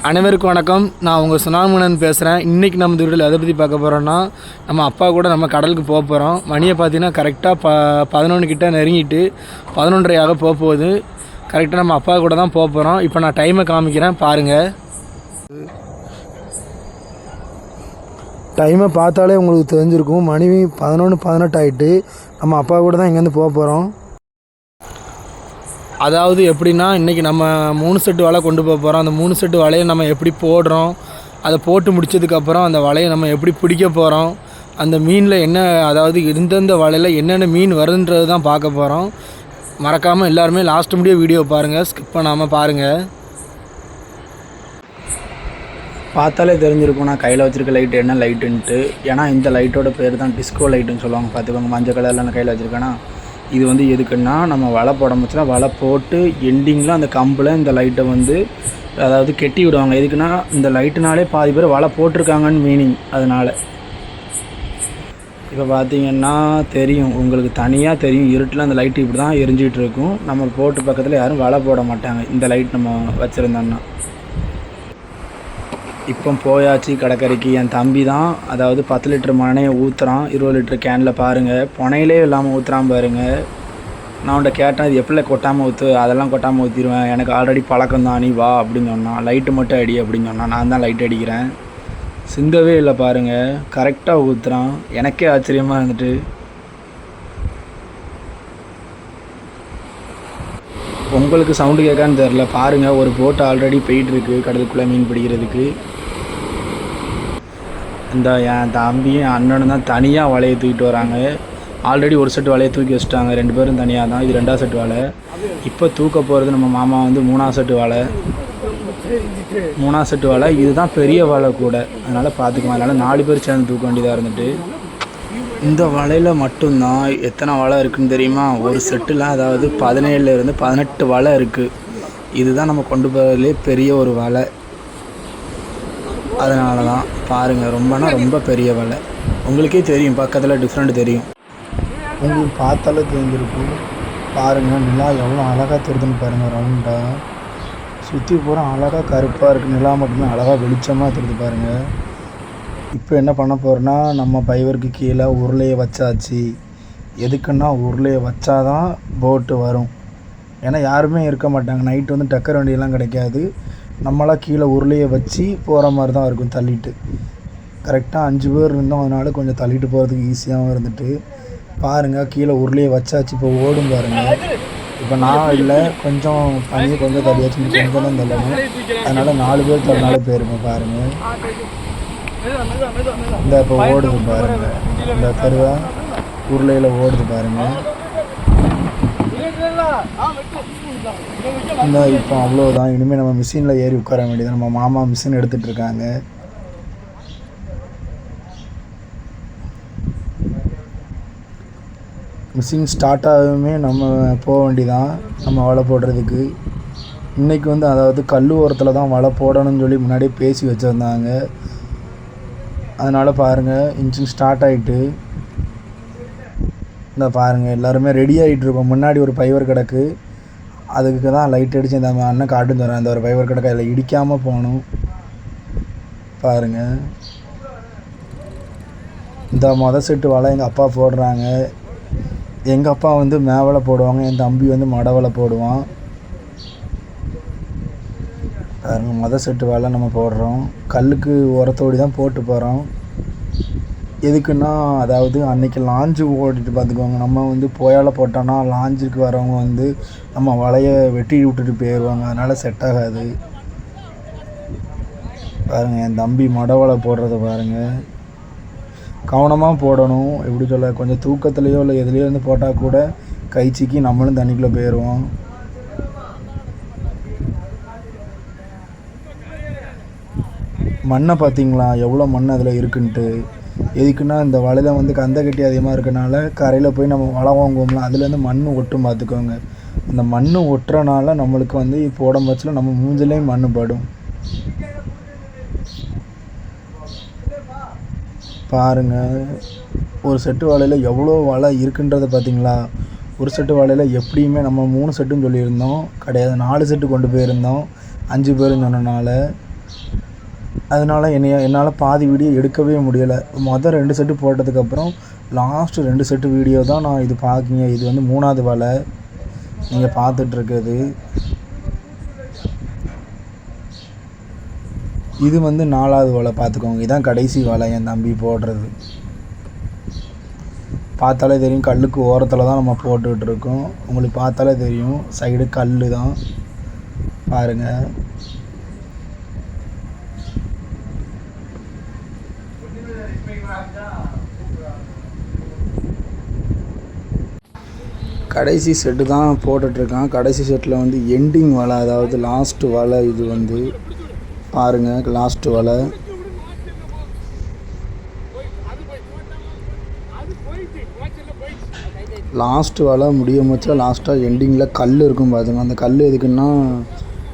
அனைவருக்கும் வணக்கம். நான் உங்கள் சுனாமணன் பேசுகிறேன். இன்றைக்கி நம்ம இந்த வீடியோவில் எதை பற்றி பார்க்க போகிறோன்னா, நம்ம அப்பா கூட நம்ம கடலுக்கு போக போகிறோம். மணியை பார்த்தீங்கன்னா கரெக்டாக 11 கிட்ட நெருங்கிட்டு 11:30 போக போகுது. கரெக்டாக நம்ம அப்பா கூட தான் போக போகிறோம். இப்போ நான் டைமை காமிக்கிறேன் பாருங்கள். டைமை பார்த்தாலே உங்களுக்கு தெரிஞ்சிருக்கும். மணி 11:18 ஆகிட்டு. நம்ம அப்பா கூட தான் இங்கேருந்து போக போகிறோம். அதாவது எப்படின்னா, இன்றைக்கி நம்ம 3 செட்டு வலை கொண்டு போக போகிறோம். அந்த 3 செட்டு வலையை நம்ம எப்படி போடுறோம், அதை போட்டு முடித்ததுக்கப்புறம் அந்த வலையை நம்ம எப்படி பிடிக்க போகிறோம், அந்த மீனில் என்ன, அதாவது எந்தெந்த வலையில் என்னென்ன மீன் வருதுன்றது தான் பார்க்க போகிறோம். மறக்காமல் எல்லாருமே லாஸ்ட் முடிய வீடியோ பாருங்கள், ஸ்கிப் பண்ணாமல் பாருங்கள். பார்த்தாலே தெரிஞ்சிருக்கும் நான் கையில் வச்சுருக்க லைட்டு என்ன லைட்டுன்ட்டு. ஏன்னா இந்த லைட்டோட பேர் தான் டிஸ்கோ லைட்டுன்னு சொல்லுவாங்க. பார்த்துக்கோங்க, மஞ்சள் கலரில் நான் கையில் வச்சுருக்கேன்னா இது வந்து எதுக்குன்னா, நம்ம வலை போட முடிச்சுன்னா வலை போட்டு எண்டிங்கில் அந்த கம்பில் இந்த லைட்டை வந்து அதாவது கெட்டி விடுவாங்க. எதுக்குன்னா இந்த லைட்டுனாலே பாதி பேர் வலை போட்டிருக்காங்கன்னு மீனிங். அதனால் இப்போ பார்த்திங்கன்னா தெரியும், உங்களுக்கு தனியாக தெரியும், இருட்டில் அந்த லைட்டு இப்படி தான் எரிஞ்சிக்கிட்டு இருக்கும். நம்ம போட்டு பக்கத்தில் யாரும் வலை போட மாட்டாங்க இந்த லைட் நம்ம வச்சுருந்தோன்னா. இப்போ போயாச்சு கடற்கரைக்கு. என் தம்பி தான் அதாவது 10 லிட்டர் மனையை ஊற்றுறான் 20 லிட்டர் கேனில். பாருங்கள், புனையிலே இல்லாமல் ஊற்றுறான் பாருங்கள். நான் அவன்கிட்ட கேட்டேன், இது எப்படி கொட்டாமல் ஊற்று, அதெல்லாம் கொட்டாமல் ஊற்றிடுவேன், எனக்கு ஆல்ரெடி பழக்கம் தான், நீ வா அப்படின்னு சொன்னான். லைட்டு மட்டும் அடி அப்படின்னு சொன்னான். நான் தான் லைட் அடிக்கிறேன். சிந்தவே இல்லை பாருங்கள், கரெக்டாக ஊற்றுறான். எனக்கே ஆச்சரியமாக இருந்துட்டு. உங்களுக்கு சவுண்டு கேட்கான்னு தெரில. பாருங்கள், ஒரு போட்டு ஆல்ரெடி போயிட்டுருக்கு கடலுக்குள்ளே மீன் பிடிக்கிறதுக்கு. இந்த என் தம்பியும் அண்ணனும் தான் தனியாக வலையை தூக்கிட்டு வராங்க. ஆல்ரெடி ஒரு செட்டு வலையை தூக்கி வச்சுட்டாங்க, 2 பேரும் தனியாக தான். இது 2ஆவது செட்டு வலை. இப்போ தூக்க போகிறது நம்ம மாமா வந்து 3ஆவது செட்டு வலை. 3ஆவது செட்டு வலை இதுதான் பெரிய வலை கூட, அதனால் பார்த்துக்குவோம். அதனால் 4 பேர் சேர்ந்து தூக்க வேண்டியதாக இருந்துட்டு. இந்த வலையில் மட்டும்தான் எத்தனை வலை இருக்குதுன்னு தெரியுமா? ஒரு செட்டில் அதாவது 17 - 18 வலை இருக்குது. இதுதான் நம்ம கொண்டு போகிறதுலே பெரிய ஒரு வலை. அதனால தான் பாருங்கள், ரொம்ப பெரிய வலை. உங்களுக்கே தெரியும், பக்கத்தில் டிஃப்ரெண்ட் தெரியும். உங்களுக்கு பார்த்தாலே தெரிஞ்சிருக்கும். பாருங்கள், நிலா எவ்வளோ அழகாக தெரியுதுன்னு பாருங்கள். ரவுண்டாக சுற்றி பூரா அழகாக கருப்பாக இருக்குது. நிலா மட்டுமே அழகாக வெளிச்சமாக தெரியுது பாருங்கள். இப்போ என்ன பண்ண போகிறோன்னா, நம்ம பைவருக்கு கீழே உருளையை வச்சாச்சு. எதுக்குன்னா, உருளையை வச்சாதான் போட்டு வரும். ஏன்னா யாருமே இருக்க மாட்டாங்க. நைட்டு வந்து டக்கர் வண்டியெல்லாம் கிடைக்காது. நம்மளாம் கீழே உருளையை வச்சு போகிற மாதிரி தான் இருக்கும், தள்ளிட்டு. கரெக்டாக 5 பேர் இருந்தோம், அதனால கொஞ்சம் தள்ளிட்டு போகிறதுக்கு ஈஸியாகவும் இருந்துட்டு. பாருங்கள், கீழே உருளையை வச்சாச்சு. இப்போ ஓடும் பாருங்கள். இப்போ நான் இல்லை, கொஞ்சம் பனி கொஞ்சம் தள்ளியாச்சு, கொஞ்சம் தான் தள்ளணும். அதனால் 4 பேர் தள்ளினாலே போயிருக்கோம். பாருங்கள், இந்த இப்போ ஓடுது பாருங்கள். இந்த தெருவை உருளையில் ஓடுது பாருங்கள். இந்த இப்போ அவ்வளோதான். இனிமேல் நம்ம மிஷினில் ஏறி உட்கார வேண்டியது. நம்ம மாமா மிஷின் எடுத்துகிட்ருக்காங்க. மிஷின் ஸ்டார்ட் ஆகவே நம்ம போக வேண்டியதான், நம்ம வலை போடுறதுக்கு. இன்றைக்கி வந்து அதாவது கல் ஓரத்தில் தான் வலை போடணும்னு சொல்லி முன்னாடியே பேசி வச்சுருந்தாங்க. அதனால் பாருங்கள், இன்ஜின் ஸ்டார்ட் ஆகிட்டு. இந்த பாருங்கள், எல்லாருமே ரெடி ஆகிட்டுருக்கோம். முன்னாடி ஒரு பைவர் கிடக்கு, அதுக்கு தான் லைட் அடித்து இந்த அண்ணன் காட்டுன்னு தரேன். அந்த ஒரு பைவர் கிடக்கு, அதில் இடிக்காமல் போகணும். பாருங்கள், இந்த செட்டு வலை எங்கள் அப்பா போடுறாங்க. எங்கள் அப்பா வந்து மேவலை போடுவாங்க, என் தம்பி வந்து மடவலை போடுவான். பாருங்கள், செட்டு வலை நம்ம போடுறோம். கல்லுக்கு உரத்தோடி தான் போட்டு போகிறோம். எதுக்குன்னா, அதாவது அன்றைக்கி லாஞ்சு ஓட்டிட்டு பார்த்துக்குவாங்க. நம்ம வந்து போயால் போட்டோன்னா லாஞ்சுக்கு வரவங்க வந்து நம்ம வலையை வெட்டி விட்டுட்டு போயிடுவாங்க. அதனால் செட் ஆகாது. பாருங்கள், என் தம்பி மடவலை போடுறத பாருங்கள். கவனமாக போடணும். எப்படி சொல்ல, கொஞ்சம் தூக்கத்துலேயோ இல்லை எதுலேயோ இருந்து போட்டால் கூட கைச்சிக்கி நம்மளும் தண்ணிக்குள்ளே போயிடுவோம். மண்ணை பார்த்தீங்களா, எவ்வளோ மண் அதில் இருக்குன்ட்டு. எதுக்குன்னா, இந்த வலையில் வந்து கந்தைக்கட்டி அதிகமாக இருக்கனால கரையில் போய் நம்ம வலை வாங்குவோம்ல, அதுலேருந்து மண் ஒட்டும் பார்த்துக்கோங்க. அந்த மண் ஒட்டுறனால நம்மளுக்கு வந்து இப்போ உடம்பச்சில் நம்ம மூஞ்சிலையும் மண் படும். பாருங்கள், ஒரு செட்டு வலையில் எவ்வளோ வலை இருக்குன்றதை பார்த்தீங்களா? ஒரு செட்டு வலையில் எப்படியுமே நம்ம 3 செட்டுன்னு சொல்லியிருந்தோம், கிடையாது 4 செட்டு கொண்டு போயிருந்தோம் 5 பேருன்னு சொன்னனால. அதனால் என்னால் பாதி வீடியோ எடுக்கவே முடியலை. மொதல் 2 செட்டு போட்டதுக்கப்புறம் லாஸ்ட்டு 2 செட்டு வீடியோ தான் நான் இது பார்க்கிங்க. இது வந்து 3வது வலை நீங்கள் பார்த்துட்ருக்குது. இது வந்து 4வது வலை பார்த்துக்கோங்க. இதுதான் கடைசி வலை என் தம்பி போடுறது. பார்த்தாலே தெரியும், கல்லுக்கு ஓரத்தில் தான் நம்ம போட்டுக்கிட்டுருக்கோம். உங்களுக்கு பார்த்தாலே தெரியும், சைடு கல் தான் பாருங்கள். கடைசி செட்டு தான் போட்டுட்ருக்கான். கடைசி செட்டில் வந்து எண்டிங் வலை, அதாவது லாஸ்ட்டு வலை. இது வந்து பாருங்கள், லாஸ்ட்டு வலை. லாஸ்ட்டு வலை முடிய முச்சா லாஸ்ட்டாக எண்டிங்கில் கல் இருக்கும் பார்த்துங்க. அந்த கல் எதுக்குன்னா,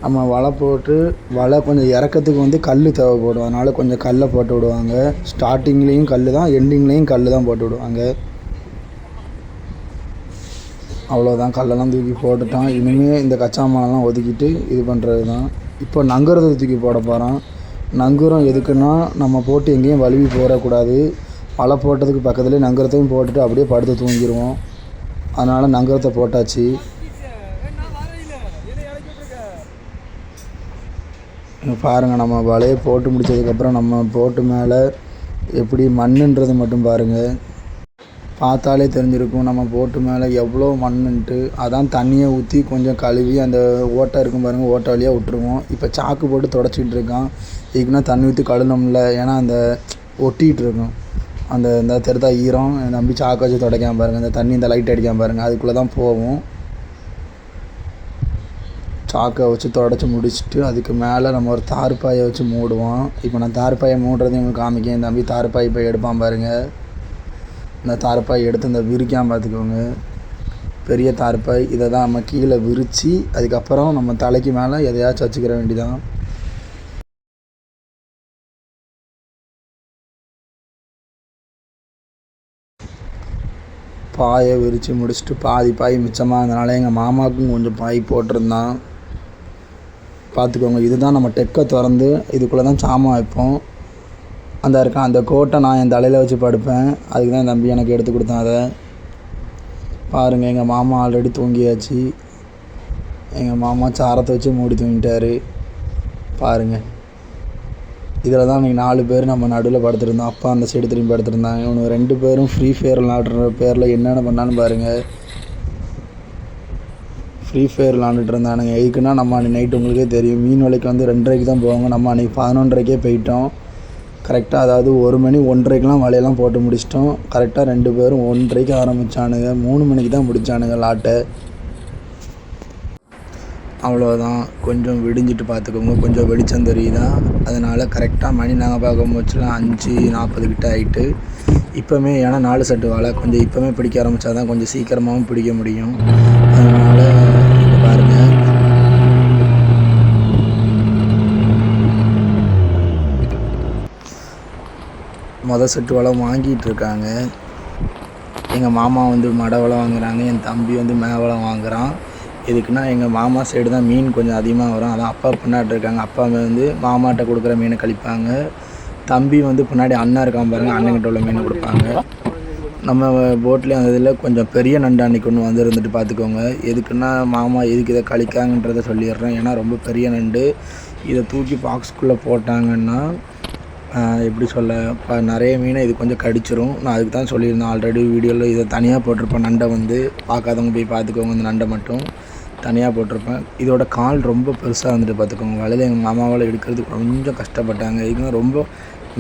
நம்ம வலை போட்டு வலை கொஞ்சம் இறக்கத்துக்கு வந்து கல் தேவைப்படும். அதனால் கொஞ்சம் கல்லை போட்டு விடுவாங்க. ஸ்டார்டிங்லேயும் கல் தான், எண்டிங்லேயும் கல் தான் போட்டு விடுவாங்க. அவ்வளோதான், கல்லெல்லாம் தூக்கி போட்டுட்டான். இனிமேல் இந்த கச்சா மாலெல்லாம் ஒதுக்கிட்டு இது பண்ணுறது தான். இப்போ நங்குறதை தூக்கி போட போகிறான். நங்குரம் எதுக்குன்னா, நம்ம போட்டு எங்கேயும் வழுவி போடக்கூடாது. வலை போட்டதுக்கு பக்கத்துலேயே நங்குரத்தையும் போட்டுட்டு அப்படியே படுத்து தூங்கிடுவோம். அதனால் நங்குரத்தை போட்டாச்சு. பாருங்கள், நம்ம வலையை போட்டு முடித்ததுக்கப்புறம் நம்ம போட்டு மேலே எப்படி மண்ணுன்றது மட்டும் பாருங்கள். பார்த்தாலே தெரிஞ்சிருக்கும் நம்ம போட்டு மேலே எவ்வளோ மண்ணுன்ட்டு. அதான் தண்ணியை ஊற்றி கொஞ்சம் கழுவி அந்த ஓட்டை இருக்கும் பாருங்கள், ஓட்டை வழியாக விட்டுருவோம். இப்போ சாக்கு போட்டு தொடச்சிக்கிட்டு இருக்கான். இதுக்குன்னா தண்ணி ஊற்றி கழுவணும்ல, ஏன்னா அந்த ஒட்டிகிட்டு இருக்கும் இந்த தெருத்தா ஈரம். என் தம்பி சாக்கு வச்சு துடைக்காம பாருங்கள். இந்த தண்ணி இந்த லைட் அடிக்காமல் பாருங்கள், அதுக்குள்ளே தான் போகும். சாக்கை வச்சு தொடச்சி முடிச்சுட்டு அதுக்கு மேலே நம்ம ஒரு தார்பாயை வச்சு மூடுவோம். இப்போ நான் தார்பாயை மூடுறதையும் உங்களுக்கு காமிக்கேன். என் தம்பி தார்பாய் இப்போ எடுப்பான் பாருங்கள். இந்த தார்பாய் எடுத்து இந்த விரிக்காமல் பார்த்துக்கோங்க, பெரிய தார்பாய். இதை தான் நம்ம கீழே விரித்து அதுக்கப்புறம் நம்ம தலைக்கு மேலே எதையாச்சும் வச்சுக்கிற வேண்டியதான். பாயை விரித்து முடிச்சுட்டு பாதி பாய் மிச்சமாக இருந்தனால எங்கள் மாமாவுக்கும் கொஞ்சம் பாய் போட்டிருந்தான். பார்த்துக்கோங்க, இதுதான் நம்ம டெக்கை திறந்து இதுக்குள்ளே தான் சாமான் வைப்போம். அந்த கோட்டை நான் என் தலையில் வச்சு படுப்பேன். அதுக்கு தான் என் தம்பி எனக்கு எடுத்து கொடுத்தான். அதை பாருங்கள், எங்கள் மாமா ஆல்ரெடி தூங்கியாச்சு. எங்கள் மாமா சாரத்தை வச்சு மூடி தூங்கிட்டார் பாருங்கள். இதில் தான் நீங்கள் 4 பேர் நம்ம நடுவில் படுத்துருந்தோம். அப்பா அந்த சைடு திரும்பி படுத்துருந்தாங்க. இவனுக்கு 2 பேரும் ஃப்ரீ ஃபயர் விளாடுற பேரில் என்னென்ன பண்ணான்னு பாருங்கள். ஃப்ரீ ஃபயர் விளாண்டுட்டு இருந்தானுங்க. எதுக்குன்னா, நம்ம அன்றைக்கி நைட்டு உங்களுக்கே தெரியும், மீன் விலைக்கு வந்து 2:30க்கு தான் போவாங்க. நம்ம அன்றைக்கி 11:30க்கே போயிட்டோம் கரெக்டாக. அதாவது 1 மணி 1:30க்கெலாம் வலையெல்லாம் போட்டு முடிச்சிட்டோம். கரெக்டாக 2 பேரும் 1:30க்கு ஆரம்பித்தானுங்க. 3 மணிக்கு தான் முடித்தானுங்க லாட்டை. அவ்வளோதான், கொஞ்சம் விடிஞ்சிட்டு பார்த்துக்கோங்க, கொஞ்சம் வெளிச்சம் தெரியுதா. அதனால் கரெக்டாக மணி நாங்கள் பார்க்கும் போச்சுலாம் 5:40 கிட்ட ஆகிட்டு. இப்போவுமே ஏன்னா 4 செட்டு வலை கொஞ்சம் இப்போவுமே பிடிக்க ஆரம்பித்தா தான் கொஞ்சம் சீக்கிரமாகவும் பிடிக்க முடியும். அதனால் இப்போ பாருங்கள், மொதல் செட்டு வலை வாங்கிட்டு இருக்காங்க. எங்கள் மாமா வந்து மடை வலை வாங்குகிறாங்க, என் தம்பி வந்து மேவலை வாங்குகிறான். எதுக்குன்னா, எங்கள் மாமா சைடு தான் மீன் கொஞ்சம் அதிகமாக வரும். அதான் அப்பா பின்னாடி இருக்காங்க. அப்பா வந்து மாமாட்ட கொடுக்குற மீனை கழிப்பாங்க. தம்பி வந்து பின்னாடி அண்ணன் இருக்கான் பாருங்கள், அண்ணன்கிட்ட உள்ள மீனை கொடுப்பாங்க. நம்ம போட்லேயும் அந்த இதில் கொஞ்சம் பெரிய நண்டு அன்றைக்கி ஒன்று வந்து இருந்துட்டு பார்த்துக்கோங்க. எதுக்குன்னா, மாமா எதுக்கு இதை கழிக்காங்கன்றதை சொல்லிடுறேன். ஏன்னா ரொம்ப பெரிய நண்டு. இதை தூக்கி பாக்ஸ்குள்ளே போட்டாங்கன்னா எப்படி சொல்ல, நிறைய மீனை இது கொஞ்சம் கடிச்சிரும். நான் அதுக்கு தான் சொல்லியிருந்தேன் ஆல்ரெடி வீடியோவில். இதை தனியாக போட்டிருப்பேன். நண்டை வந்து பார்க்காதவங்க போய் பார்த்துக்கோங்க. இந்த நண்டை மட்டும் தனியாக போட்டிருப்பேன். இதோட கால் ரொம்ப பெருசாக வந்துட்டு பார்த்துக்கோங்க. வலையில் எங்கள் மாமாவால் எடுக்கிறது கொஞ்சம் கஷ்டப்பட்டாங்க. இதுக்குன்னா ரொம்ப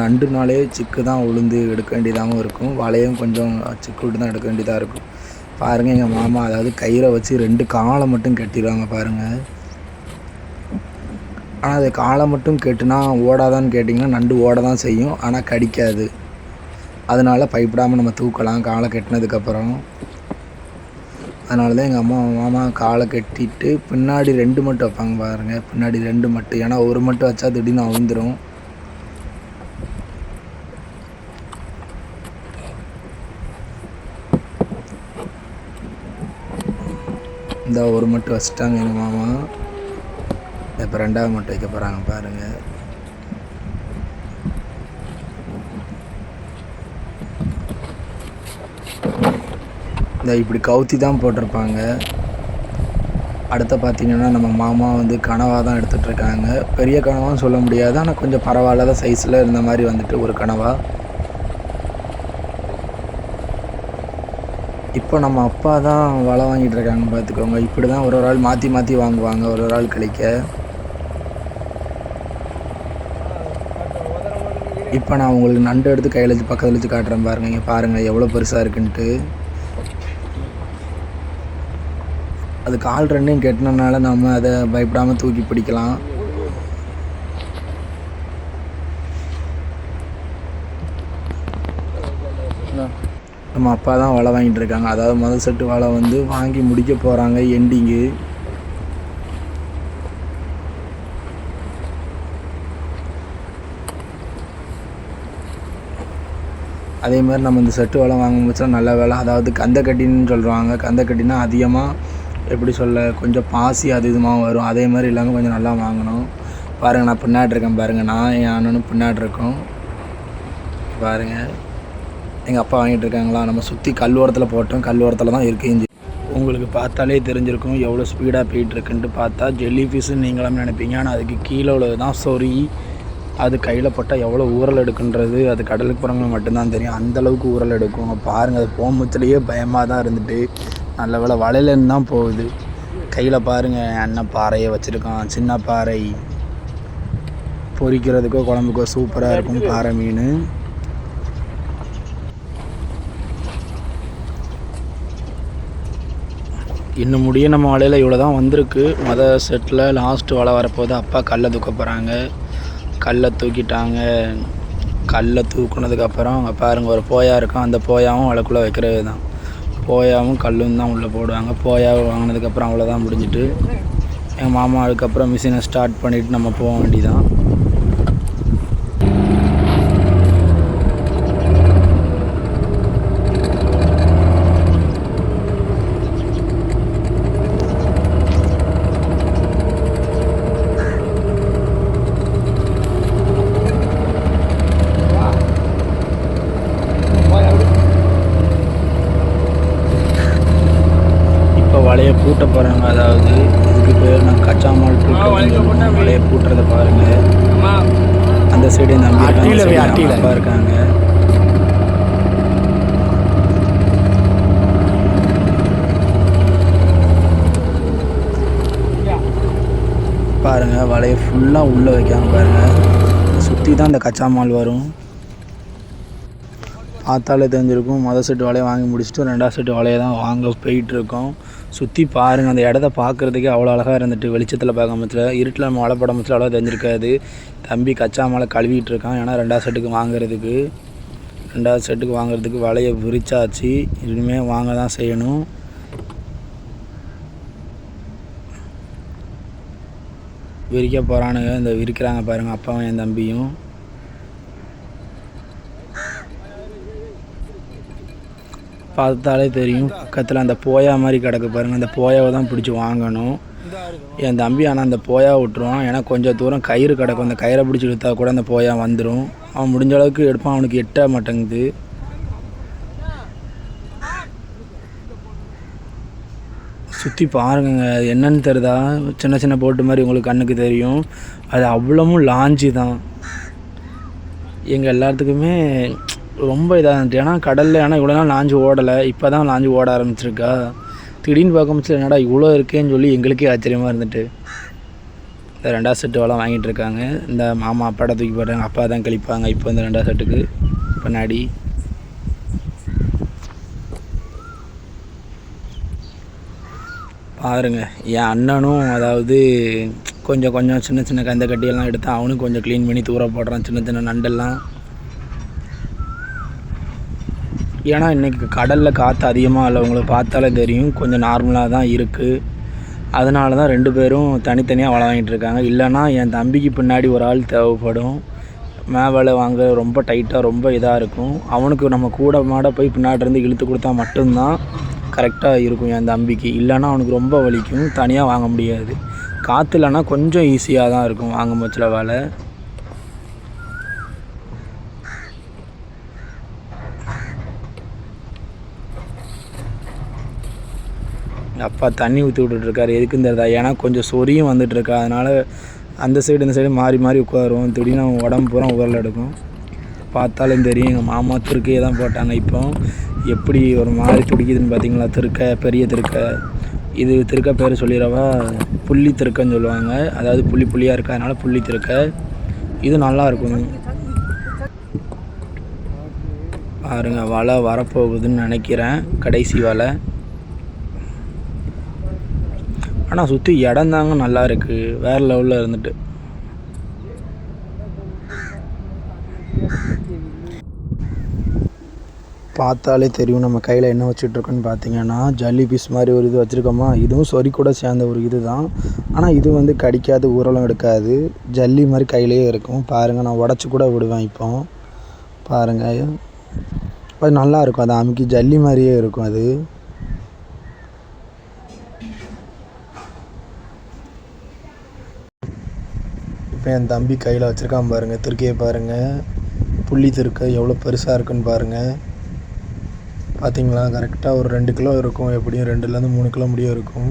நண்டுனாலே சிக்கு தான் உளுந்து எடுக்க வேண்டியதாகவும் இருக்கும். வலையும் கொஞ்சம் சிக்கு விட்டு தான் எடுக்க வேண்டியதாக இருக்கும். பாருங்கள், எங்கள் மாமா அதாவது கயிறை வச்சு 2 காலை மட்டும் கட்டிடுவாங்க பாருங்கள். ஆனால் அது காலை மட்டும் கெட்டுனா ஓடாதான்னு கேட்டிங்கன்னா, நண்டு ஓட தான் செய்யும், ஆனால் கடிக்காது. அதனால் பயப்படாமல் நம்ம தூக்கலாம் காலை கட்டினதுக்கப்புறம். அதனால தான் எங்கள் மாமா காலை கட்டிட்டு பின்னாடி 2 மட்டும் வைப்பாங்க பாருங்கள். பின்னாடி 2 மட்டும், ஏன்னா ஒரு மட்டும் வச்சா திடீர்னு அவிழ்ந்துடும். இந்த ஒரு மட்டும் வச்சுட்டாங்க எங்கள் மாமா. இப்போ 2வது மட்டும் வைக்க போகிறாங்க பாருங்கள். இந்த இப்படி கவுத்தி தான் போட்டிருப்பாங்க. அடுத்து பார்த்திங்கன்னா நம்ம மாமா வந்து கனவா தான் எடுத்துகிட்ருக்காங்க. பெரிய கனவான்னு சொல்ல முடியாது, ஆனால் கொஞ்சம் பரவாயில்லாத சைஸில் இருந்த மாதிரி வந்துட்டு ஒரு கனவா. இப்போ நம்ம அப்பா தான் வலை வாங்கிட்டு இருக்காங்க பார்த்துக்கோங்க. இப்படி தான் ஒரு ஆள் மாற்றி மாற்றி வாங்குவாங்க, ஒரு ஆள் கழிக்க. இப்போ நான் உங்களுக்கு நண்டு எடுத்து கையில் வச்சு பக்கத்தில் வச்சு காட்டுறேன் பாருங்கள். இங்கே பாருங்கள் எவ்வளோ பெருசாக இருக்குன்ட்டு. அது கால் ரெண்டையும் கெட்டினனால நம்ம அதை பயப்படாமல் தூக்கி பிடிக்கலாம். நம்ம அப்பா தான் வலை வாங்கிட்டு இருக்காங்க. அதாவது முதல் செட்டு வலை வந்து வாங்கி முடிக்க போகிறாங்க, எண்டிங்கு. அதே மாதிரி நம்ம இந்த செட்டு வலை வாங்க முடிச்சா நல்ல வேலை. அதாவது கந்தக்கட்டின்னு சொல்கிறாங்க. கந்தக்கட்டினா அதிகமாக எப்படி சொல்ல, கொஞ்சம் பாசி அது இதுமாக வரும். அதே மாதிரி இல்லாமல் கொஞ்சம் நல்லா வாங்கணும். பாருங்கள், நான் பின்னாடி இருக்கேன் பாருங்கள். நான் என் அண்ணனும் பின்னாடி இருக்கோம் பாருங்கள். எங்கள் அப்பா வாங்கிட்டு இருக்காங்களா. நம்ம சுற்றி கல் ஓரத்தில் போட்டோம். கல் ஓரத்தில் தான் இருக்குது. உங்களுக்கு பார்த்தாலே தெரிஞ்சிருக்கும் எவ்வளோ ஸ்பீடாக போயிட்டுருக்குன்ட்டு. பார்த்தா ஜெல்லி ஃபிஷ்ஷுன்னு நீங்களாம் நினைப்பீங்க, ஆனால் அதுக்கு கீழே உள்ளது தான் சொறி. அது கையில் போட்டால் எவ்வளோ ஊறல் எடுக்குன்றது அது கடலுக்கு போகிறவங்க மட்டும்தான் தெரியும். அந்தளவுக்கு ஊறல் எடுக்கும். பாருங்கள், அது போகும்போதுலேயே பயமாக தான் இருந்துட்டு. நல்ல வேலை வலையிலேருந்து தான் போகுது. கையில் பாருங்கள், அண்ணன் பாறையை வச்சுருக்கான். சின்ன பாறை பொரிக்கிறதுக்கோ குழம்புக்கோ சூப்பராக இருக்கும் பாறை மீன். இன்னும் முடிய நம்ம வலையில் இவ்வளோ தான் வந்திருக்கு. மொதல் செட்டில் லாஸ்ட்டு வலை வரப்போது. அப்பா கல்லை தூக்க போகிறாங்க. கல்லை தூக்கிட்டாங்க. கல்லை தூக்குனதுக்கப்புறம் அங்கே பாருங்கள் ஒரு போயா இருக்கும். அந்த போயாவும் வலைக்குள்ளே வைக்கிறது தான். போயாவும் கல்லும் தான் உள்ளே போடுவாங்க. போயாவை வாங்கினதுக்கப்புறம் அவ்வளோதான் முடிஞ்சிட்டு. எங்கள் மாமா அதுக்கப்புறம் மிஷினை ஸ்டார்ட் பண்ணிவிட்டு நம்ம போக வேண்டியதான். வலையை பூட்ட போகிறாங்க. அதாவது இதுக்கு பேர் நான் கச்சாமால் பூட்ட வலையை பூட்டுறதை பாருங்கள். அந்த சைடு நம்பி அப்பா இருக்காங்க. பாருங்கள், வலையை ஃபுல்லாக உள்ளே வைக்காங்க பாருங்கள். சுற்றி தான் இந்த கச்சாமால் வரும். பார்த்தாலே தெரிஞ்சிருக்கும். மொதல் செட்டு வலையை வாங்கி முடிச்சுட்டு ரெண்டாவது செட்டு வலையை தான் வாங்க போயிட்டுருக்கோம். சுற்றி பாருங்கள், அந்த இடத்த பார்க்குறதுக்கே அவ்வளோ அழகாக இருந்துட்டு. வெளிச்சத்தில் பார்க்காமத்தில் இருட்டில் நம்ம வலை படமத்தில் அவ்வளோ தெரிஞ்சிருக்காது. தம்பி கச்சா மாலை கழுவிட்டு இருக்கான். ஏன்னா ரெண்டாவது செட்டுக்கு வாங்குறதுக்கு வலையை விரிச்சாச்சு. இனிமேல் வாங்க தான் செய்யணும். விரிக்க போகிறானுங்க. இந்த விரிக்கிறாங்க பாருங்கள், அப்பாவும் என் தம்பியும். பார்த்தாலே தெரியும். பக்கத்தில் அந்த போயா மாதிரி கிடக்கு பாருங்கள். அந்த போயாவை தான் பிடிச்சி வாங்கணும் என் தம்பி. ஆனால் அந்த போயா விட்டுருவான். ஏன்னா கொஞ்சம் தூரம் கயிறு கிடக்கும். அந்த கயிறை பிடிச்சி இழுத்தா கூட அந்த போயா வந்துடும். அவன் முடிஞ்ச அளவுக்கு எடுப்பான். அவனுக்கு எட்ட மாட்டேங்குது. சுற்றி பாருங்க, அது என்னன்னு தெரியுதா? சின்ன சின்ன போட்டு மாதிரி உங்களுக்கு கண்ணுக்கு தெரியும். அது அவ்வளவும் லாஞ்சி தான். எங்கள் எல்லாத்துக்குமே ரொம்ப இதாக இருந்துச்சு. ஏன்னா கடலில் இவ்வளோ நாள் லாஞ்சி ஓடலை. இப்போ தான் லாஞ்சி ஓட ஆரம்பிச்சிருக்கா. திடீர்னு பார்க்கும்போது என்னடா இவ்வளோ இருக்கேன்னு சொல்லி எங்களுக்கே ஆச்சரியமாக இருந்துட்டு. இந்த ரெண்டாவது செட்டு வலை வாங்கிட்டு இருக்காங்க. இந்த மாமா அப்பாட்ட தூக்கி போடுறாங்க. அப்பா தான் கழிப்பாங்க இப்போ இந்த ரெண்டாவது செட்டுக்கு பின்னாடி. பாருங்கள், என் அண்ணனும் அதாவது கொஞ்சம் சின்ன சின்ன கந்த கட்டியெல்லாம் எடுத்து அவனும் கொஞ்சம் க்ளீன் பண்ணி தூர போடுறான் சின்ன சின்ன நண்டெல்லாம். ஏன்னா இன்றைக்கி கடலில் காற்று அதிகமாக இல்லை, உங்களுக்கு பார்த்தாலே தெரியும். கொஞ்சம் நார்மலாக தான் இருக்குது. அதனால தான் ரெண்டு பேரும் தனித்தனியாக வலை வாங்கிட்டு இருக்காங்க. இல்லைனா என் தம்பிக்கு பின்னாடி ஒரு ஆள் தேவைப்படும். மேவலை வாங்க ரொம்ப டைட்டாக ரொம்ப இதாக இருக்கும். அவனுக்கு நம்ம கூட மாட போய் பின்னாடிருந்து இழுத்து கொடுத்தா மட்டும்தான் கரெக்டாக இருக்கும் என் தம்பிக்கு. இல்லைனா அவனுக்கு ரொம்ப வலிக்கும். தனியாக வாங்க முடியாது. காற்று இல்லைன்னா கொஞ்சம் ஈஸியாக தான் இருக்கும் வாங்கும் பட்சத்தில் வலை. எங்கள் அப்பா தண்ணி ஊற்றி விட்டுட்ருக்காரு. எதுக்குன்னு தெரியுதா? ஏன்னா கொஞ்சம் சொரியும் வந்துட்டுருக்கா, அதனால் அந்த சைடு இந்த சைடு மாறி மாறி உட்காருவோம். திடீர்னு அவன் உடம்பு பூரா உரல் எடுக்கும். பார்த்தாலும் தெரியும். எங்கள் மாமா திருக்கையே தான் போட்டாங்க. இப்போ எப்படி ஒரு மாதிரி துடிக்குதுன்னு பார்த்தீங்களா? திருக்கை, பெரிய திருக்கை. இது திருக்கை பேர் சொல்லிடவா? புள்ளி திருக்கைன்னு சொல்லுவாங்க. அதாவது புள்ளி புள்ளியாக இருக்கா, அதனால் புள்ளி திருக்கை. இது நல்லாயிருக்கும். பாருங்கள், வலை வரப்போகுதுன்னு நினைக்கிறேன். கடைசி வலை. ஆனால் சுற்றி இடம் தாங்க நல்லா இருக்குது. வேறு லெவலில் இருந்துட்டு. பார்த்தாலே தெரியும் நம்ம கையில் என்ன வச்சுட்ருக்கோன்னு பார்த்தீங்கன்னா, ஜல்லி பீஸ் மாதிரி ஒரு இது வச்சுருக்கோமா. இதுவும் சொறி கூட சேர்ந்த ஒரு இது தான். ஆனால் இது வந்து கடிக்காது, ஊரலும் எடுக்காது. ஜல்லி மாதிரி கையிலேயே இருக்கும். பாருங்கள், நான் உடச்சி கூட விடுவேன். இப்போ பாருங்கள், அது நல்லாயிருக்கும். அது அமுக்கி ஜல்லி மாதிரியே இருக்கும். அது இப்போ என் தம்பி கையில் வச்சுருக்கான் பாருங்கள். திருக்கையை பாருங்கள். புள்ளி திருக்கை எவ்வளோ பெருசாக இருக்குன்னு பாருங்கள். பார்த்தீங்களா? கரெக்டாக ஒரு 2 கிலோ இருக்கும். எப்படியும் 2லேருந்து 3 கிலோ முடியும் இருக்கும்.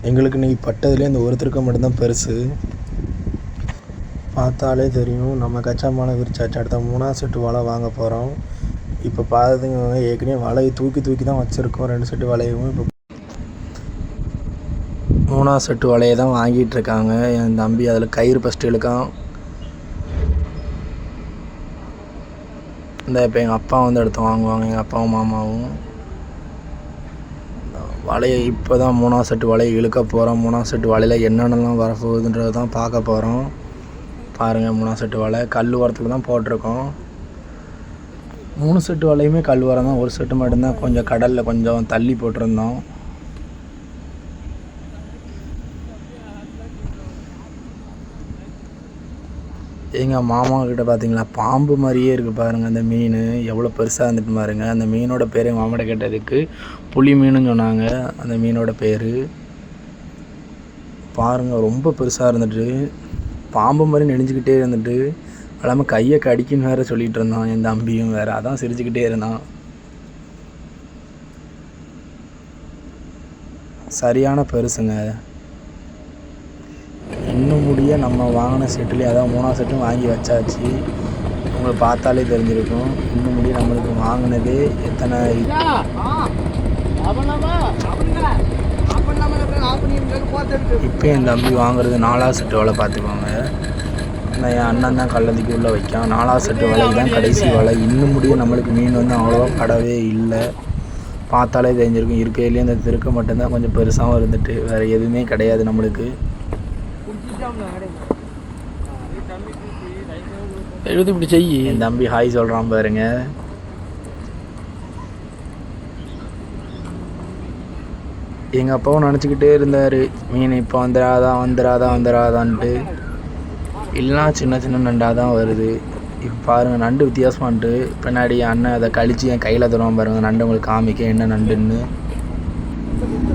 எங்களுக்கு இன்றைக்கி பட்டதுலேயே அந்த ஒரு திருக்கை மட்டும்தான் பெருசு. பார்த்தாலே தெரியும் நம்ம கச்சா மாலை விரிச்சாச்சு. அடுத்த 3ஆவது செட்டு வலை வாங்க போகிறோம். இப்போ பார்த்துங்க, ஏற்கனவே வலையை தூக்கி தான் வச்சுருக்கோம். 2 செட்டு வலையும் இப்போ 3ஆவது செட்டு வலையை தான் வாங்கிட்டு இருக்காங்க என் தம்பி. அதில் கயிறு ஃபஸ்ட்டு இழுக்கான். இந்த இப்போ எங்கள் அப்பா வந்து எடுத்து வாங்குவாங்க, எங்கள் அப்பாவும் மாமாவும். வலையை இப்போ தான் 3ஆவது செட்டு வலையை இழுக்க போகிறோம். 3ஆவது செட்டு வலையில் என்னென்னலாம் வரப்போகுதுன்றது தான் பார்க்க போகிறோம். பாருங்கள், 3ஆவது செட்டு வலை கல் உரத்தில் தான் போட்டிருக்கோம். 3 செட்டு வலையுமே கல் உரம் தான். ஒரு செட்டு மட்டும்தான் கொஞ்சம் கடலில் கொஞ்சம் தள்ளி போட்டிருந்தோம். எங்கள் மாமா கிட்ட பார்த்தீங்களா, பாம்பு மாதிரியே இருக்குது பாருங்கள். அந்த மீன் எவ்வளோ பெருசாக இருந்துட்டு பாருங்கள். அந்த மீனோட பேர் எங்கள் மாமாட்ட கேட்டதுக்கு புளி மீனுன்னு சொன்னாங்க. அந்த மீனோட பேர் பாருங்கள், ரொம்ப பெருசாக இருந்துட்டு பாம்பு மாதிரி நெளிஞ்சிக்கிட்டே இருந்துட்டு, இல்லாமல் கையை கடிக்குன்னு வேறு சொல்லிகிட்டு இருந்தான் என் தம்பியும் வேறு. அதான் சிரிச்சுக்கிட்டே இருந்தான். சரியான பெருசுங்க. இன்னும் முடிய நம்ம வாங்கின செட்டுலேயே, அதான் 3ஆவது செட்டும் வாங்கி வச்சாச்சு. உங்களுக்கு பார்த்தாலே தெரிஞ்சிருக்கும். இன்னும் முடிய நம்மளுக்கு வாங்கினதே எத்தனை. இப்போ என் தம்பி வாங்குறது 4ஆவது செட்டு வலை. பார்த்துக்கோங்க, நான் என் அண்ணன் தான் கள்ளதிக்கு உள்ளே வைக்கான். 4ஆவது செட்டு வலை தான் கடைசி வலை. இன்னும் முடிய நம்மளுக்கு மீன் வந்து அவ்வளோவா படவே இல்லை. பார்த்தாலே தெரிஞ்சிருக்கும். இருக்கையிலேயே அந்த திருக்க மட்டும்தான் கொஞ்சம் பெருசாகவும் இருந்துட்டு, வேறு எதுவுமே கிடையாது நம்மளுக்கு. எழுதி இப்படி செய்யி. என் தம்பி ஹாய் சொல்கிறான் பாருங்க. எங்கள் அப்பாவும் நினச்சிக்கிட்டே இருந்தார், மீன் இப்போ வந்துடாதான்ட்டு. இல்லைனா சின்ன சின்ன நண்டாக தான் வருது. இப்போ பாருங்கள், நண்டு வித்தியாசமான்ட்டு. பின்னாடி அண்ணன் அதை கழித்து என் கையில் தருவான் பாருங்கள். நண்டு உங்களுக்கு காமிக்க என்ன நண்டுன்னு.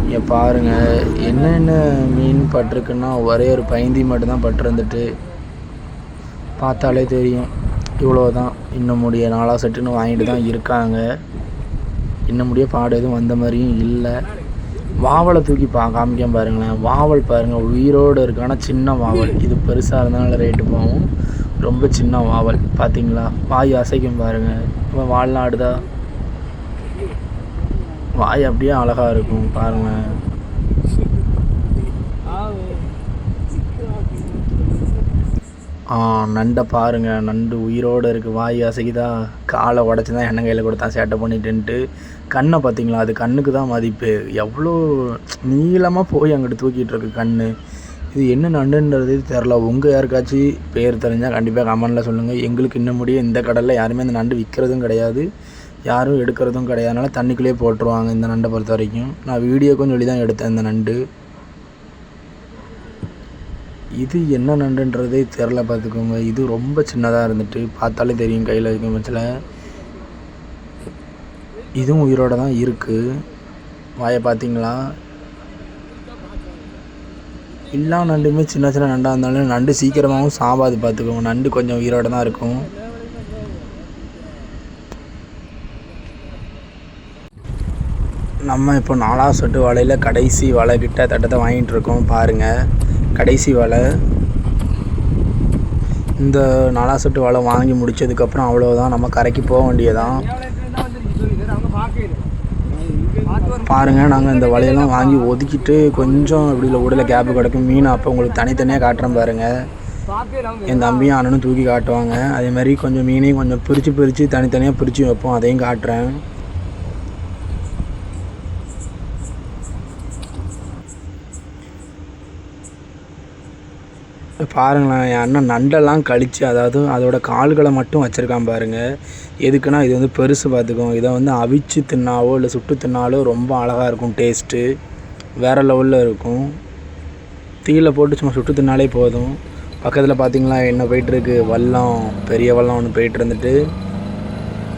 இங்கே பாருங்கள், என்னென்ன மீன் பட்டிருக்குன்னா ஒரே ஒரு பைந்தி மட்டும்தான் பட்டிருந்துட்டு. பார்த்தாலே தெரியும். இவ்வளோ தான். இன்னும் முடிய 4ஆவது செட்டுன்னு வாங்கிட்டு தான் இருக்காங்க. இன்னும் முடிய பாடு எதுவும் வந்த மாதிரியும் இல்லை. வாவலை தூக்கி காமிக்காம பாருங்களேன். வாவல் பாருங்கள், உயிரோடு இருக்கு. ஆனால் சின்ன வாவல். இது பெருசாக இருந்தாலும் ரேட்டு போகும். ரொம்ப சின்ன வாவல். பார்த்தீங்களா? வாய் அசைக்கும் பாருங்கள். இப்போ வால்லாம் ஆடுதா? வாய் அப்படியே அழகாக இருக்கும் பாருங்கள். நண்டை பாருங்கள். நண்டு உயிரோடு இருக்குது. வாய் அசைக்குதா? காலை உடச்சி தான் எண்ணெய் கையில் கொடுத்தான் சேட்டை பண்ணிட்டுன்ட்டு. கண்ணை பார்த்தீங்களா? அது கண்ணுக்கு தான் மதிப்பு. எவ்வளோ நீளமாக போய் அங்கிட்டு தூக்கிட்டு இருக்கு கண். இது என்ன நண்டுன்றது தெரில. உங்கள் யாருக்காச்சும் பேர் தெரிஞ்சால் கண்டிப்பாக கமெண்டில் சொல்லுங்கள். எங்களுக்கு இன்னும் முடிய இந்த கடலில் யாருமே இந்த நண்டு விற்கிறதும் கிடையாது, யாரும் எடுக்கிறதும் கிடையாது. அதனால் தண்ணிக்குள்ளேயே போட்டுருவாங்க இந்த நண்டை பொறுத்த வரைக்கும். நான் வீடியோக்கும் சொல்லி தான் எடுத்தேன் இந்த நண்டு. இது என்ன நண்டுன்றதே தெரில பார்த்துக்கோங்க. இது ரொம்ப சின்னதாக இருந்துட்டு பார்த்தாலே தெரியும் கையில் வைக்கும் பட்சத்தில். இதுவும் உயிரோடு தான் இருக்குது. வாயை பார்த்தீங்களா? எல்லா நண்டுமே சின்ன சின்ன நண்டாக இருந்தாலும் நண்டு சீக்கிரமாகவும் சாப்பாது பார்த்துக்கோங்க. நண்டு கொஞ்சம் உயிரோடு தான் இருக்கும். நம்ம இப்போ 4வது செட்டு வலையில் கடைசி வலை கிட்ட தட்டத்தை வாங்கிட்டு இருக்கோம். பாருங்கள், கடைசி வலை. இந்த 4வது செட்டு வலை வாங்கி முடித்ததுக்கப்புறம் அவ்வளோதான், நம்ம கரைக்கு போக வேண்டியதான். பாருங்கள், நாங்கள் இந்த வலையெல்லாம் வாங்கி ஒதுக்கிட்டு கொஞ்சம் இப்படி உடல கேப்பு கிடக்கும் மீன். அப்போ உங்களுக்கு தனித்தனியாக காட்டுறேன் பாருங்கள். என் தம்பியும் அண்ணனும் தூக்கி காட்டுவாங்க. அதேமாதிரி கொஞ்சம் மீனையும் கொஞ்சம் பிரித்து தனித்தனியாக பிரித்து வைப்போம், அதையும் காட்டுறேன். பாருங்களேன், என் அண்ணன் நண்டெல்லாம் கழித்து, அதாவது அதோட கால்களை மட்டும் வச்சுருக்கான் பாருங்கள். எதுக்குன்னா இது வந்து பெருசு பார்த்துக்கும். இதை வந்து அவிச்சு தின்னாவோ இல்லை சுட்டு தின்னாலோ ரொம்ப அழகாக இருக்கும், டேஸ்ட்டு வேறு லெவலில் இருக்கும். தீயில் போட்டு சும்மா சுட்டு தின்னாலே போதும். பக்கத்தில் பார்த்திங்களா என்ன போயிட்டுருக்கு, வல்லம், பெரிய வல்லம் ஒன்று போயிட்டு இருந்துட்டு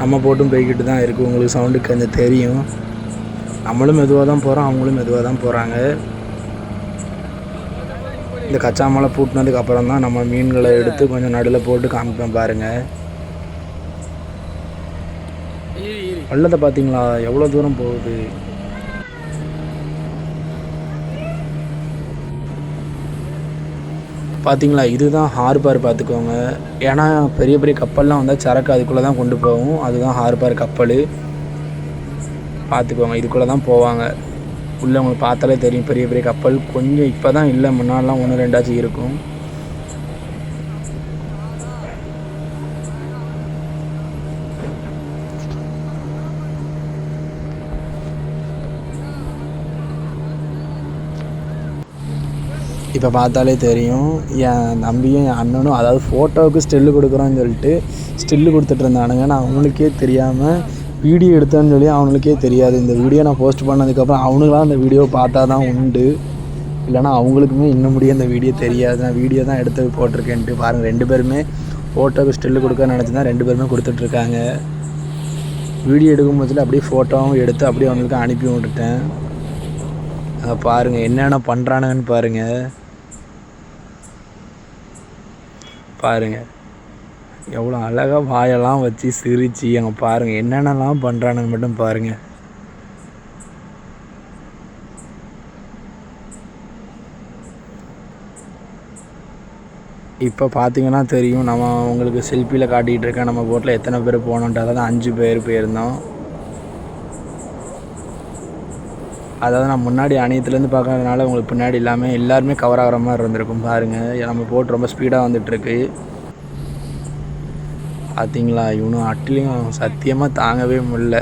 நம்ம போட்டும் போய்கிட்டு தான் இருக்குது. உங்களுக்கு சவுண்டுக்கு கொஞ்சம் தெரியும். நம்மளும் மெதுவாக தான் போகிறோம், அவங்களும் மெதுவாக தான் போகிறாங்க. இந்த கச்சா மலை பூட்டினதுக்கு அப்புறம் தான் நம்ம மீன்களை எடுத்து கொஞ்சம் நடுவில் போட்டு காமிப்பேன் பாருங்கள். வள்ளத்தை பார்த்தீங்களா எவ்வளோ தூரம் போகுது. பார்த்தீங்களா, இதுதான் ஹார்பர் பார்த்துக்கோங்க. ஏன்னா பெரிய பெரிய கப்பல்லாம் வந்தால் சரக்கு அதுக்குள்ளே தான் கொண்டு போகும். அதுதான் ஹார்பர் கப்பல் பார்த்துக்கோங்க. இதுக்குள்ளே தான் போவாங்க. உள்ளே உங்களுக்கு பார்த்தாலே தெரியும், பெரிய பெரிய கப்பல். கொஞ்சம் இப்போ தான் இல்லை, முன்னாடிலாம் 1 2 இருக்கும். இப்போ பார்த்தாலே தெரியும், என் தம்பியும் என் அண்ணனும் அதாவது ஃபோட்டோவுக்கு ஸ்டில்லு கொடுக்குறோன்னு சொல்லிட்டு ஸ்டில்லு கொடுத்துட்டு இருந்தானுங்க. நான் அவங்களுக்கே தெரியாமல் வீடியோ எடுத்தேன்னு சொல்லி அவங்களுக்கே தெரியாது. இந்த வீடியோ நான் போஸ்ட் பண்ணதுக்கப்புறம் அவனுங்களாம் அந்த வீடியோ பார்த்தா தான் உண்டு, இல்லைனா அவங்களுக்குமே இன்னும் முடிய அந்த வீடியோ தெரியாது. நான் வீடியோ தான் எடுத்து போட்டிருக்கேன்ட்டு பாருங்கள். 2 பேருமே ஃபோட்டோவுக்கு ஸ்டில்லு கொடுக்க நினச்சி தான் 2 பேருமே கொடுத்துட்ருக்காங்க. வீடியோ எடுக்கும்போதில் அப்படியே ஃபோட்டோவும் எடுத்து அப்படியே அவங்களுக்கு அனுப்பி விட்டுட்டேன். அங்கே பாருங்கள் என்னென்ன பண்ணுறானுங்கன்னு பாருங்கள் எவ்வளோ அழகாக வாயெல்லாம் வச்சு சிரித்து அங்கே பாருங்கள் என்னென்னலாம் பண்ணுறானுன்னு மட்டும் பாருங்கள். இப்போ பார்த்தீங்கன்னா தெரியும், நம்ம உங்களுக்கு செல்ஃபியில் காட்டிகிட்டு இருக்கேன் நம்ம போட்டில் எத்தனை பேர் போனோன்ட்டு. அதாவது 5 பேர் போயிருந்தோம். அதாவது நான் முன்னாடி அணியத்துலேருந்து பார்க்கறதுனால உங்களுக்கு பின்னாடி இல்லாமல் எல்லாருமே கவர் ஆகிற மாதிரி இருந்திருக்கும். பாருங்கள், நம்ம போட்டு ரொம்ப ஸ்பீடாக வந்துட்டுருக்கு. பார்த்தீங்களா, இவனும் அட்லையும் சத்தியமாக தாங்கவே முடியல.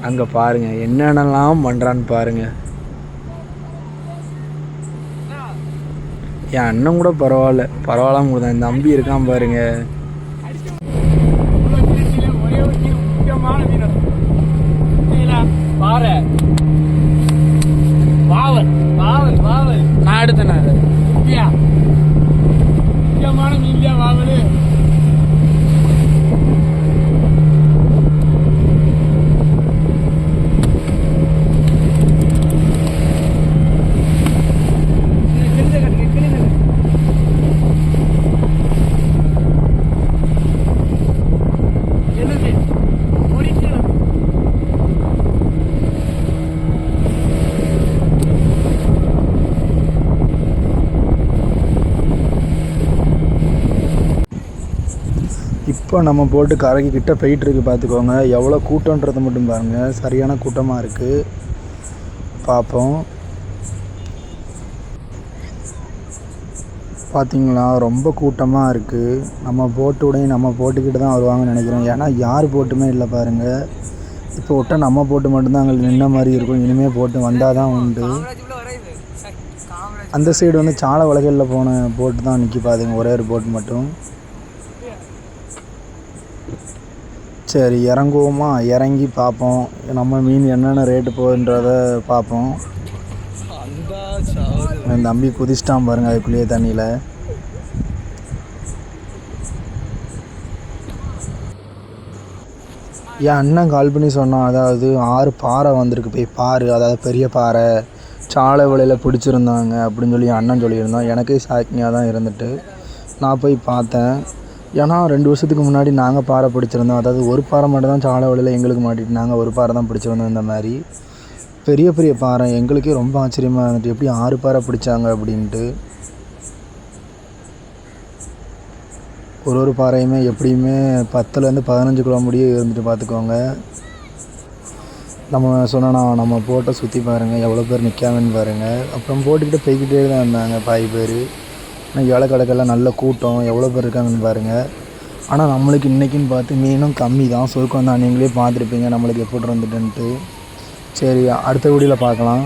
அங்கே பாருங்கள் என்னென்னலாம் பண்ணுறான்னு பாருங்கள். என் அண்ணன் கூட பரவாயில்லாம கொடுத்தான். என் தம்பி இருக்கான் பாருங்கள். நான் எடுத்தேன் இப்போ நம்ம போட்டு கரைக்கு கிட்ட போயிட்டுருக்கு. பார்த்துக்கோங்க எவ்வளோ கூட்டன்றது மட்டும் பாருங்கள். சரியான கூட்டமாக இருக்குது. பார்ப்போம். பார்த்தீங்களா, ரொம்ப கூட்டமாக இருக்குது. நம்ம போட்டுடையும் நம்ம போட்டுக்கிட்டு தான் வருவாங்கன்னு நினைக்கிறேன். ஏன்னா யார் போட்டுமே இல்லை பாருங்கள். இப்போ விட்டால் நம்ம போட்டு மட்டும்தான் அங்கே நின்ன மாதிரி இருக்கும். இனிமேல் போட்டு வந்தால் தான் உண்டு. அந்த சைடு வந்து சாலை வளைகளில் போன போட்டு தான் நிற்கி பாருங்க, ஒரே ஒரு போட்டு மட்டும். சரி இறங்குவோமா, இறங்கி பார்ப்போம் நம்ம மீன் என்னென்ன ரேட்டு போகுதுன்றதை பார்ப்போம். என் தம்பி குதிச்சிட்டான் பாருங்கள் அதுக்குள்ளேயே தண்ணியில். என் அண்ணன் கால் பண்ணி சொன்னான், அதாவது 6 பாறை வந்திருக்கு போய் பாரு, அதாவது பெரிய பாறை சாலை வலையில் பிடிச்சிருந்தாங்க அப்படின்னு சொல்லி அண்ணன் சொல்லியிருந்தான். எனக்கே ஷாக்கிங்காக தான் இருந்துட்டு நான் போய் பார்த்தேன். ஏன்னா 2 வருஷத்துக்கு முன்னாடி நாங்கள் பாறை பிடிச்சிருந்தோம். அதாவது ஒரு பாறை மட்டும் தான் சாலை வழியில் எங்களுக்கு மாட்டிட்டு நாங்கள் ஒரு பாறை தான் பிடிச்சிருந்தோம். இந்த மாதிரி பெரிய பெரிய பாறை எங்களுக்கே ரொம்ப ஆச்சரியமாக இருந்துட்டு எப்படி 6 பாறை பிடிச்சாங்க அப்படின்ட்டு. ஒரு பாறையுமே எப்படியுமே 10லேருந்து 15 கிலோ முடிய இருந்துட்டு பார்த்துக்கோங்க. நம்ம சொன்னோன்னா நம்ம போட்டை சுற்றி பாருங்கள் எவ்வளோ பேர் நிற்காமன்னு பாருங்கள். அப்புறம் போட்டுக்கிட்டு போய்கிட்டே தான் இருந்தாங்க பாதி பேர். ஆனால் ஏழை கடைக்கெல்லாம் நல்ல கூட்டம் எவ்வளோ பேர் இருக்காங்கன்னு பாருங்கள். ஆனால் நம்மளுக்கு இன்றைக்கின்னு பார்த்து மீனும் கம்மி தான், சுருக்கம் தான். நீங்களே பார்த்துருப்பீங்க நம்மளுக்கு எப்படி இருந்துட்டுன்ட்டு. சரி, அடுத்த வீடியோவில் பார்க்கலாம்.